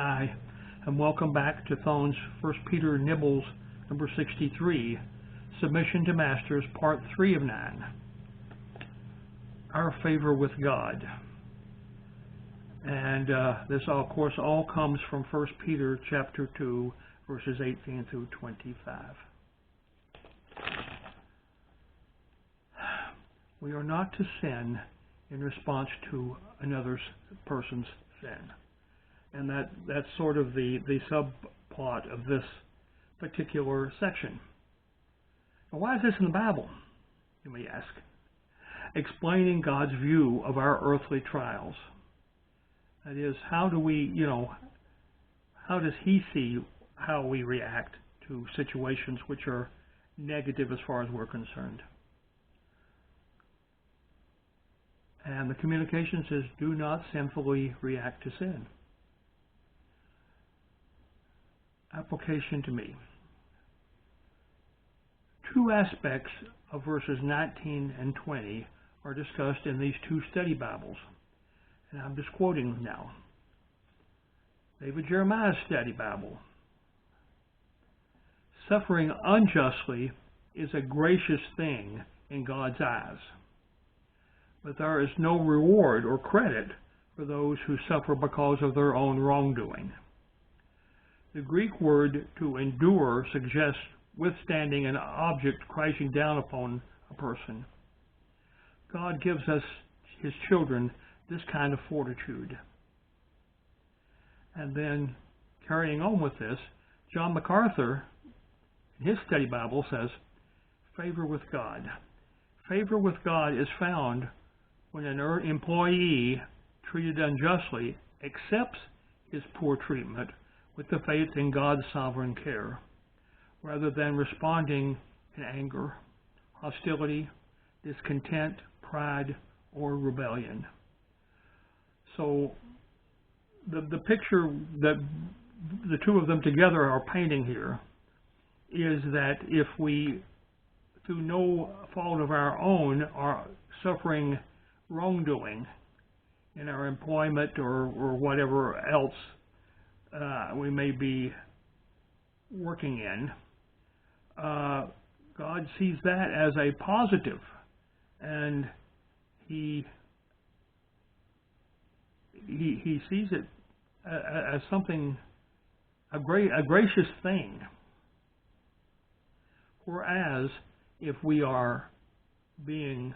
Hi, and welcome back to Thone's 1 Peter Nibbles number 63, Submission to Masters, Part 3 of 9. Our favor with God. And this, of course, all comes from 1 Peter chapter 2, verses 18 through 25. We are not to sin in response to another person's sin. And that's sort of the subplot of this particular section. Now, why is this in the Bible, you may ask? Explaining God's view of our earthly trials. That is, how does He see how we react to situations which are negative as far as we're concerned? And the communication says, do not sinfully react to sin. Application to me. Two aspects of verses 19 and 20 are discussed in these two study Bibles. And I'm just quoting them now. David Jeremiah's study Bible. Suffering unjustly is a gracious thing in God's eyes. But there is no reward or credit for those who suffer because of their own wrongdoing. The Greek word to endure suggests withstanding an object crashing down upon a person. God gives us, His children, this kind of fortitude. And then, carrying on with this, John MacArthur, in his study Bible, says, favor with God. Favor with God is found when an employee treated unjustly accepts his poor treatment with the faith in God's sovereign care, rather than responding in anger, hostility, discontent, pride, or rebellion. So the picture that the two of them together are painting here is that if we, through no fault of our own, are suffering wrongdoing in our employment or whatever else we may be working in, God sees that as a positive, and He sees it as something, a gracious thing. Whereas if we are being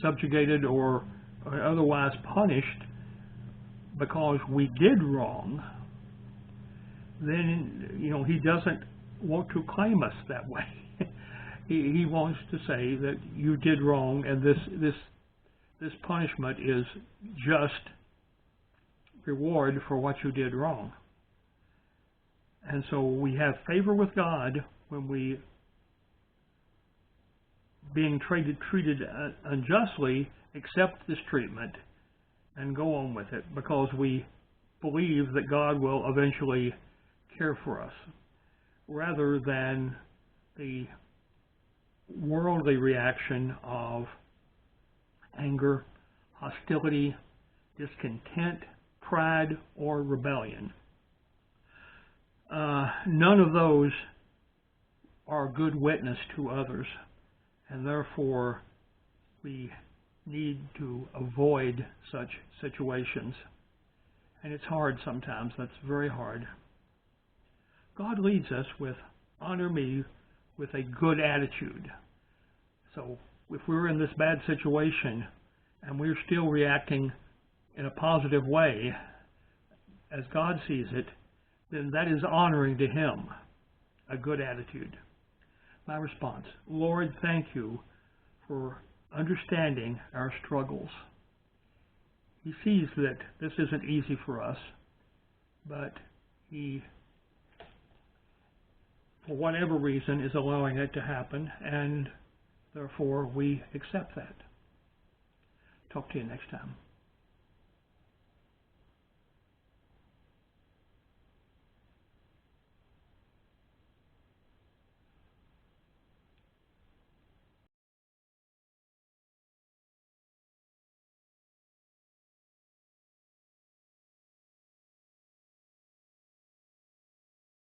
subjugated or otherwise punished because we did wrong, then He doesn't want to claim us that way. He wants to say that you did wrong, and this punishment is just reward for what you did wrong. And so we have favor with God when we, being treated unjustly, accept this treatment and go on with it because we believe that God will eventually care for us, rather than the worldly reaction of anger, hostility, discontent, pride, or rebellion. None of those are good witness to others, and therefore we need to avoid such situations. And it's hard sometimes. That's very hard. God leads us with, honor me with a good attitude. So if we're in this bad situation and we're still reacting in a positive way, as God sees it, then that is honoring to Him, a good attitude. My response, Lord, thank you for understanding our struggles. He sees that this isn't easy for us, but He, for whatever reason, is allowing it to happen, and therefore we accept that. Talk to you next time.